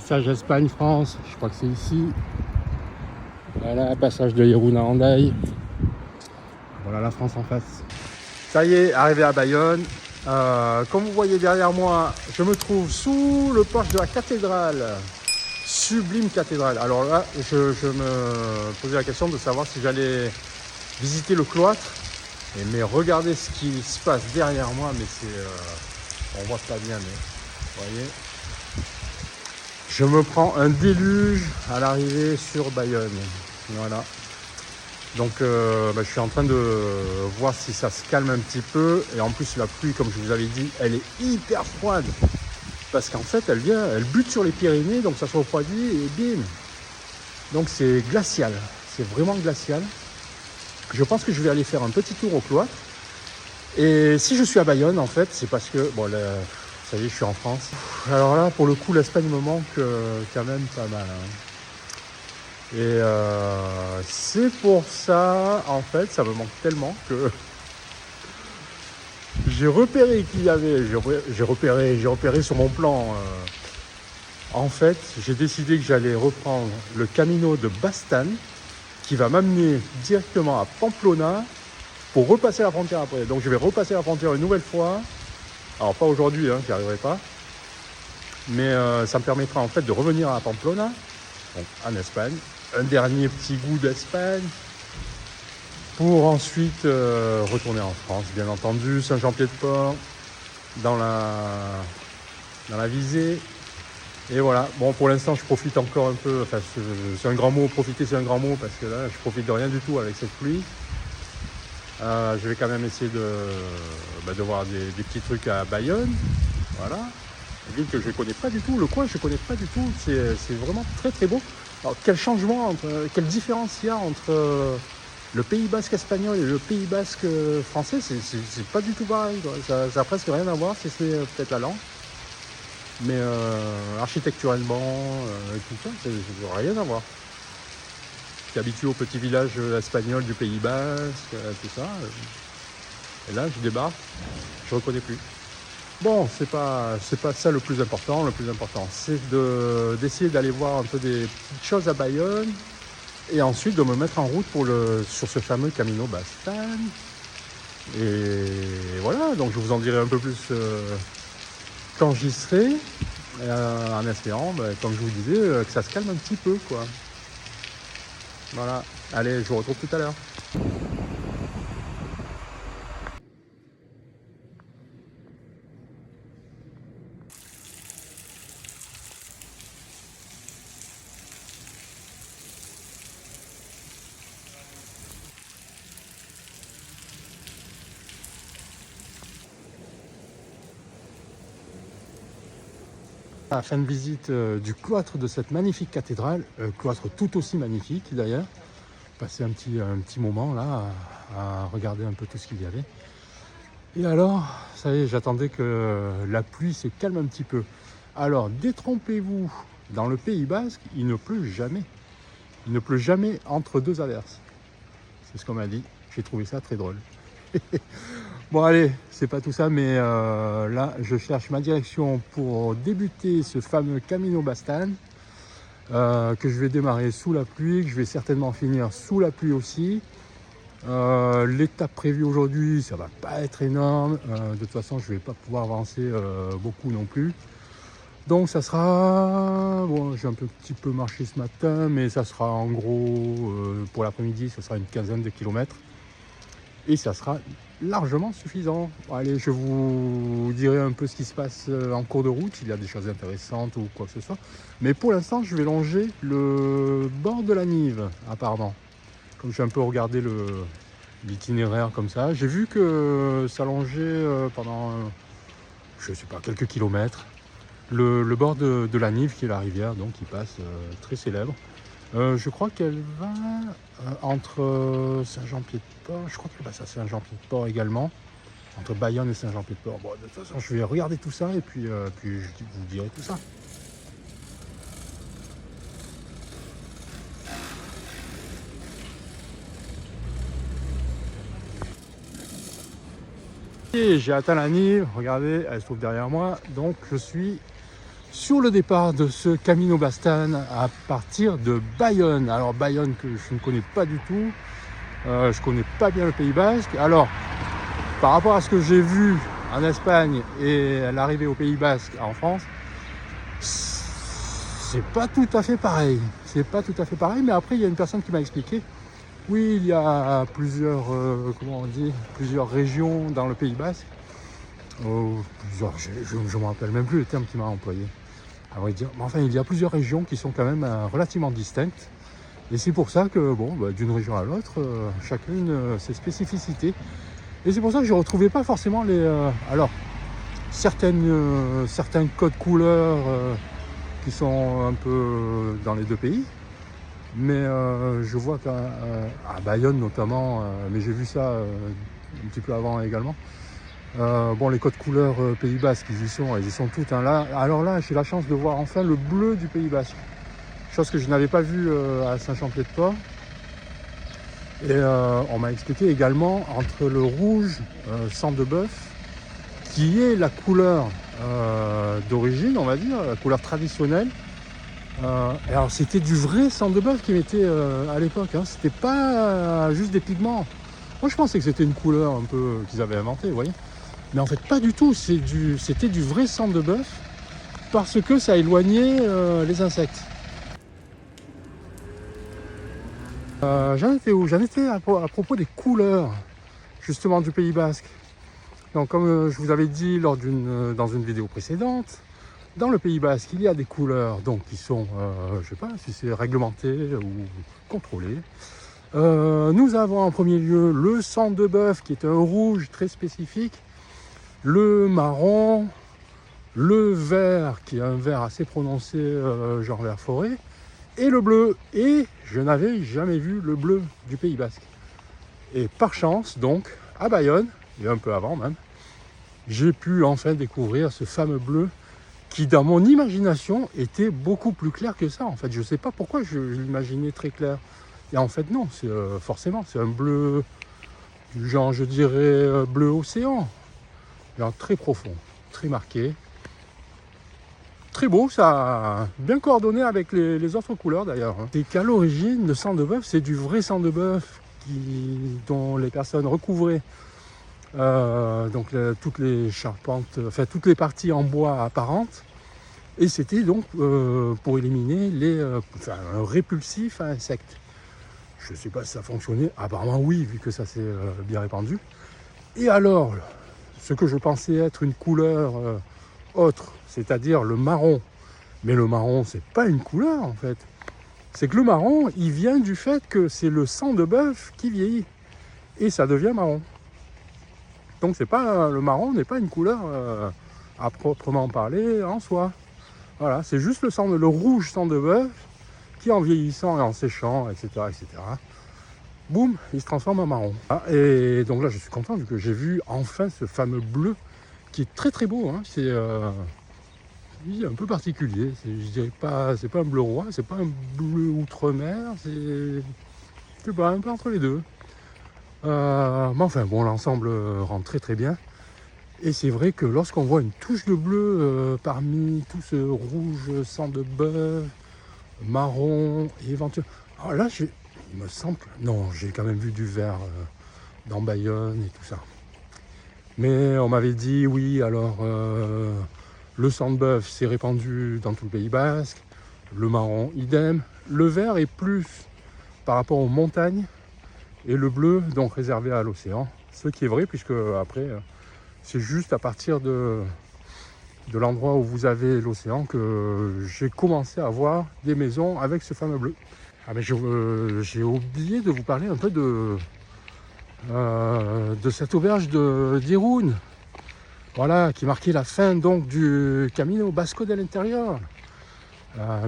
Passage Espagne-France, je crois que c'est ici. Voilà, passage de Iruna Hendaye. Voilà la France en face. Ça y est, arrivé à Bayonne. Comme vous voyez derrière moi, je me trouve sous le porche de la cathédrale. Sublime cathédrale. Alors là, je me posais la question de savoir si j'allais visiter le cloître. Mais regardez ce qui se passe derrière moi, mais c'est... on voit pas bien, mais vous voyez. Je me prends un déluge à l'arrivée sur Bayonne. Voilà. Donc je suis en train de voir si ça se calme un petit peu. Et en plus la pluie, comme je vous avais dit, elle est hyper froide. Parce qu'en fait elle bute sur les Pyrénées, donc ça se refroidit et bim. Donc c'est glacial. C'est vraiment glacial. Je pense que je vais aller faire un petit tour au cloître. Et si je suis à Bayonne, en fait, c'est parce que, bon, là, ça y est, je suis en France. Alors là, pour le coup, l'Espagne me manque quand même pas mal. Hein. Et c'est pour ça, en fait, ça me manque tellement que j'ai repéré qu'il y avait, j'ai repéré sur mon plan. En fait, j'ai décidé que j'allais reprendre le Camino de Bastan, qui va m'amener directement à Pamplona, pour repasser la frontière après. Donc je vais repasser la frontière une nouvelle fois. Alors pas aujourd'hui, hein, j'y arriverai pas. Mais ça me permettra en fait de revenir à Pamplona, donc en Espagne. Un dernier petit goût d'Espagne. Pour ensuite retourner en France, bien entendu. Saint-Jean-Pied-de-Port, dans la visée. Et voilà, bon pour l'instant je profite encore un peu, enfin c'est un grand mot, profiter c'est un grand mot parce que là je profite de rien du tout avec cette pluie. Je vais quand même essayer de voir des petits trucs à Bayonne. Voilà. Une ville que je ne connais pas du tout. Le coin, je ne connais pas du tout. C'est vraiment très très beau. Alors, quel changement, quelle différence il y a entre le Pays Basque espagnol et le Pays Basque français. C'est pas du tout pareil. Ça n'a presque rien à voir, si c'est peut-être la langue. Mais architecturalement, tout ça, c'est rien à voir. Habitué au petit village espagnol du Pays Basque, tout ça. Et là, je débarque, je ne reconnais plus. Bon, c'est pas ça le plus important. Le plus important, c'est d'essayer d'aller voir un peu des petites choses à Bayonne et ensuite de me mettre en route sur ce fameux Camino Bastan. Et voilà, donc je vous en dirai un peu plus quand j'y serai, en espérant, comme je vous disais, que ça se calme un petit peu, quoi. Voilà, allez, je vous retrouve tout à l'heure. À la fin de visite du cloître de cette magnifique cathédrale, cloître tout aussi magnifique d'ailleurs. Passer un petit moment là à regarder un peu tout ce qu'il y avait. Et alors, ça y est, j'attendais que la pluie se calme un petit peu. Alors, détrompez-vous, dans le Pays Basque, il ne pleut jamais. Il ne pleut jamais entre deux averses. C'est ce qu'on m'a dit. J'ai trouvé ça très drôle. Bon allez, c'est pas tout ça, mais là, je cherche ma direction pour débuter ce fameux Camino Bastan. Que je vais démarrer sous la pluie, que je vais certainement finir sous la pluie aussi. L'étape prévue aujourd'hui, ça va pas être énorme. De toute façon, je vais pas pouvoir avancer beaucoup non plus. Donc ça sera... Bon, j'ai un petit peu marché ce matin, mais ça sera en gros, pour l'après-midi, ça sera une quinzaine de kilomètres. Et ça sera largement suffisant. Bon, allez, je vous dirai un peu ce qui se passe en cours de route, s'il y a des choses intéressantes ou quoi que ce soit. Mais pour l'instant, je vais longer le bord de la Nive, apparemment. Comme j'ai un peu regardé l'itinéraire comme ça, j'ai vu que ça longeait pendant, je sais pas, quelques kilomètres. Le bord de la Nive, qui est la rivière, donc qui passe, très célèbre. Je crois qu'elle va entre Saint-Jean-Pied-de-Port, je crois qu'elle passe à Saint-Jean-Pied-de-Port également, entre Bayonne et Saint-Jean-Pied-de-Port. Bon, de toute façon, je vais regarder tout ça et puis je vous dirai tout ça. Et j'ai atteint la Nive, regardez, elle se trouve derrière moi, donc je suis sur le départ de ce Camino Bastan à partir de Bayonne. Alors Bayonne que je ne connais pas du tout, je connais pas bien le Pays Basque. Alors par rapport à ce que j'ai vu en Espagne et à l'arrivée au Pays Basque en France, c'est pas tout à fait pareil. C'est pas tout à fait pareil, mais après il y a une personne qui m'a expliqué. Oui, il y a plusieurs, comment on dit, plusieurs régions dans le Pays Basque. Je ne me rappelle même plus le terme qu'il m'a employé. À vrai dire. Mais enfin, il y a plusieurs régions qui sont quand même relativement distinctes. Et c'est pour ça que, bon, d'une région à l'autre, chacune ses spécificités. Et c'est pour ça que je ne retrouvais pas forcément les... alors, certains codes couleurs qui sont un peu dans les deux pays. Mais je vois qu'à Bayonne notamment, mais j'ai vu ça un petit peu avant également. Bon, les codes couleurs Pays Basque, ils y sont toutes. Hein. Là, alors là, j'ai la chance de voir enfin le bleu du Pays Basque. Chose que je n'avais pas vue à Saint-Champier-de-Port. Et on m'a expliqué également entre le rouge sang de bœuf, qui est la couleur d'origine, on va dire, la couleur traditionnelle. Alors c'était du vrai sang de bœuf qui mettait à l'époque, hein. C'était pas juste des pigments. Moi je pensais que c'était une couleur un peu qu'ils avaient inventée, vous voyez. Mais en fait pas du tout, c'était du vrai sang de bœuf parce que ça éloignait les insectes. J'en étais où? J'en étais à propos des couleurs justement du Pays Basque. Donc comme je vous avais dit dans une vidéo précédente, dans le Pays Basque, il y a des couleurs donc, qui sont, je ne sais pas si c'est réglementé ou contrôlé. Nous avons en premier lieu le sang de bœuf qui est un rouge très spécifique, le marron, le vert qui est un vert assez prononcé, genre vert forêt, et le bleu. Et je n'avais jamais vu le bleu du Pays Basque. Et par chance, donc, à Bayonne, et un peu avant même, j'ai pu enfin découvrir ce fameux bleu qui, dans mon imagination, était beaucoup plus clair que ça. En fait, je ne sais pas pourquoi je l'imaginais très clair. Et en fait, non, c'est forcément, c'est un bleu du genre, je dirais, bleu océan. Genre très profond, très marqué. Très beau, ça a bien coordonné avec les autres couleurs d'ailleurs. Et qu'à l'origine, le sang de bœuf, c'est du vrai sang de bœuf dont les personnes recouvraient donc toutes les charpentes, enfin toutes les parties en bois apparentes. Et c'était donc pour éliminer un répulsif à insectes. Je ne sais pas si ça fonctionnait. Apparemment oui, vu que ça s'est bien répandu. Et alors, ce que je pensais être une couleur autre, c'est-à-dire le marron. Mais le marron, c'est pas une couleur en fait. C'est que le marron, il vient du fait que c'est le sang de bœuf qui vieillit. Et ça devient marron. Donc le marron n'est pas une couleur à proprement parler en soi. Voilà, c'est juste le rouge sang de bœuf qui, en vieillissant et en séchant, etc., boum, il se transforme en marron. Et donc là, je suis content vu que j'ai vu enfin ce fameux bleu qui est très très beau. Hein. C'est un peu particulier. Je dirais pas, c'est pas un bleu roi, c'est pas un bleu outre-mer, c'est pas un peu entre les deux. Mais enfin bon, l'ensemble rend très très bien. Et c'est vrai que lorsqu'on voit une touche de bleu parmi tout ce rouge sang de bœuf, marron et éventuellement... Alors là, il me semble... Non, j'ai quand même vu du vert dans Bayonne et tout ça. Mais on m'avait dit, oui, alors le sang de bœuf s'est répandu dans tout le Pays Basque, le marron, idem. Le vert est plus par rapport aux montagnes et le bleu, donc réservé à l'océan. Ce qui est vrai, puisque après... c'est juste à partir de l'endroit où vous avez l'océan que j'ai commencé à voir des maisons avec ce fameux bleu. Ah mais j'ai oublié de vous parler un peu de cette auberge d'Irún. Voilà, qui marquait la fin donc du Camino Basco de l'Intérieur.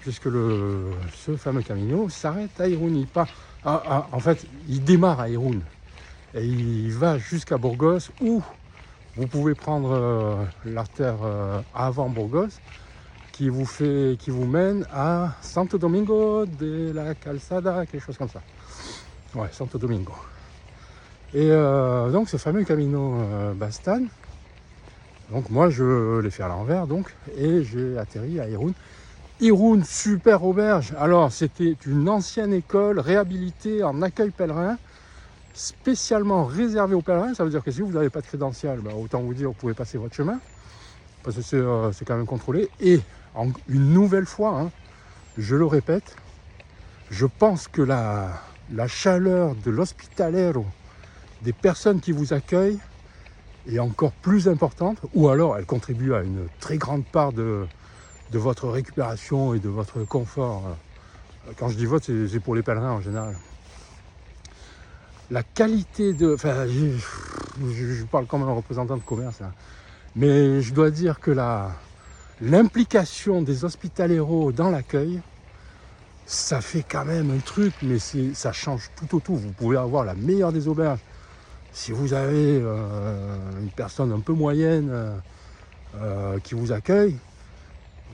Puisque ce fameux Camino s'arrête à Irún. En fait, il démarre à Irún. Et il va jusqu'à Burgos où vous pouvez prendre l'artère avant Burgos qui vous mène à Santo Domingo de la Calzada, quelque chose comme ça. Ouais, Santo Domingo. Et donc ce fameux Camino Bastan, Donc moi je l'ai fait à l'envers donc, et j'ai atterri à Irun. Irun, super auberge. Alors c'était une ancienne école réhabilitée en accueil pèlerin, spécialement réservée aux pèlerins. Ça veut dire que si vous n'avez pas de crédential, autant vous dire vous pouvez passer votre chemin, parce que c'est quand même contrôlé. Et une nouvelle fois, hein, je le répète, je pense que la chaleur de l'hospitalero, des personnes qui vous accueillent, est encore plus importante, ou alors elle contribue à une très grande part de votre récupération et de votre confort. Quand je dis votre, c'est pour les pèlerins en général. La qualité de... Enfin, je parle comme un représentant de commerce, là. Mais je dois dire que l'implication des hospitaleros dans l'accueil, ça fait quand même un truc, mais ça change tout au tout. Vous pouvez avoir la meilleure des auberges. Si vous avez une personne un peu moyenne qui vous accueille,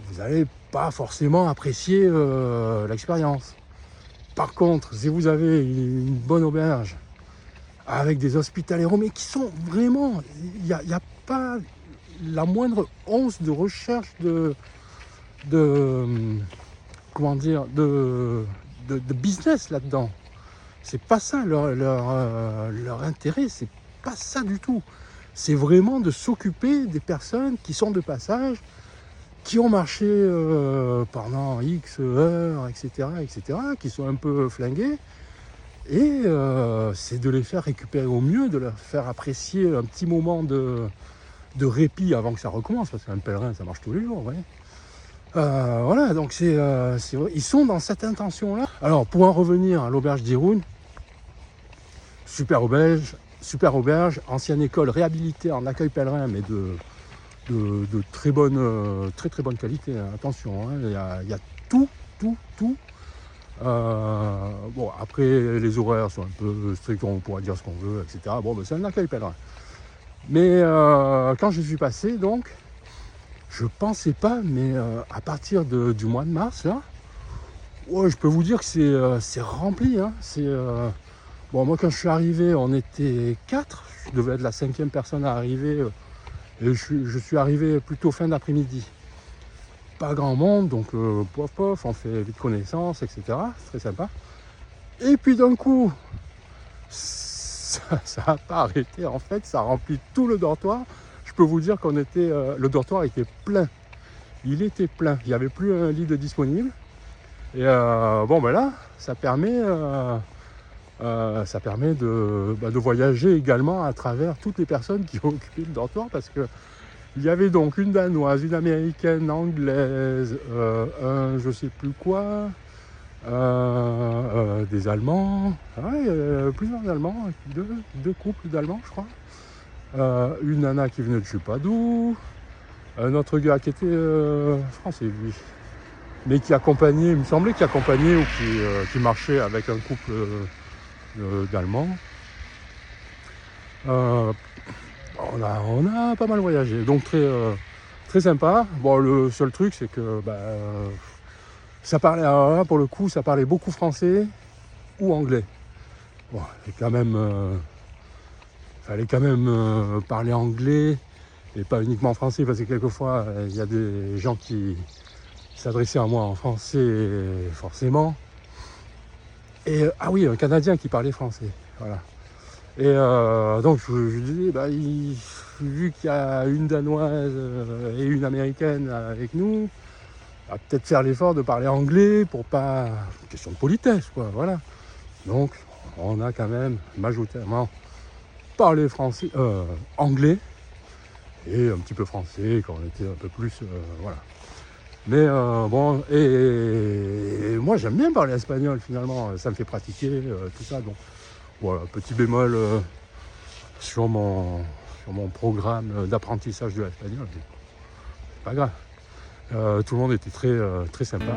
vous n'allez pas forcément apprécier l'expérience. Par contre, si vous avez une bonne auberge avec des hospitaleros, mais qui sont vraiment... Il n'y a pas la moindre once de recherche comment dire, de business là-dedans. C'est pas ça leur intérêt, c'est pas ça du tout. C'est vraiment de s'occuper des personnes qui sont de passage, qui ont marché pendant X heures, etc., qui sont un peu flingués. Et c'est de les faire récupérer au mieux, de leur faire apprécier un petit moment de répit avant que ça recommence, parce qu'un pèlerin, ça marche tous les jours, vous voyez. Voilà, donc c'est vrai, ils sont dans cette intention-là. Alors, pour en revenir à l'auberge d'Irun, super auberge, ancienne école réhabilitée en accueil pèlerin, mais de très bonne, très bonne qualité, hein. Attention, hein, il y a tout. Bon, après, les horaires sont un peu stricts, on pourra dire ce qu'on veut, etc. Bon, c'est un accueil pèlerin. Mais quand je suis passé, donc, je pensais pas, mais à partir du mois de mars, là, ouais, je peux vous dire que c'est rempli. Hein. Bon, moi, quand je suis arrivé, on était 4. Je devais être la 5e personne à arriver. Et je suis arrivé plutôt fin d'après-midi. Pas grand monde, donc pof, on fait vite connaissance, etc. C'est très sympa. Et puis d'un coup, ça n'a pas arrêté. En fait, ça remplit tout le dortoir. Je peux vous dire le dortoir était plein. Il était plein. Il n'y avait plus un lit de disponible. Et bon, ben là, ça permet de voyager également à travers toutes les personnes qui ont occupé le dortoir, parce que il y avait donc une Danoise, une Américaine, anglaise, un je sais plus quoi, des Allemands, plusieurs Allemands, deux couples d'Allemands je crois, une nana qui venait de je sais pas d'où, un autre gars qui était français lui, mais qui accompagnait, il me semblait qu'il accompagnait ou qui marchait avec un couple d'Allemands. On a pas mal voyagé, donc très sympa. Bon, le seul truc, c'est que ça parlait, alors là, pour le coup, ça parlait beaucoup français ou anglais. Bon, fallait quand même parler anglais et pas uniquement français, parce que quelquefois, il y a des gens qui s'adressaient à moi en français, forcément. Et ah oui, un Canadien qui parlait français, voilà. Et donc je disais, vu qu'il y a une Danoise et une Américaine avec nous, on va peut-être faire l'effort de parler anglais pour pas... Question de politesse, quoi, voilà. Donc on a quand même majoritairement parlé anglais et un petit peu français quand on était un peu plus... voilà. Mais bon, et moi j'aime bien parler espagnol finalement, ça me fait pratiquer tout ça, donc voilà, petit bémol sur mon programme d'apprentissage de l'espagnol, c'est pas grave. Tout le monde était très sympa.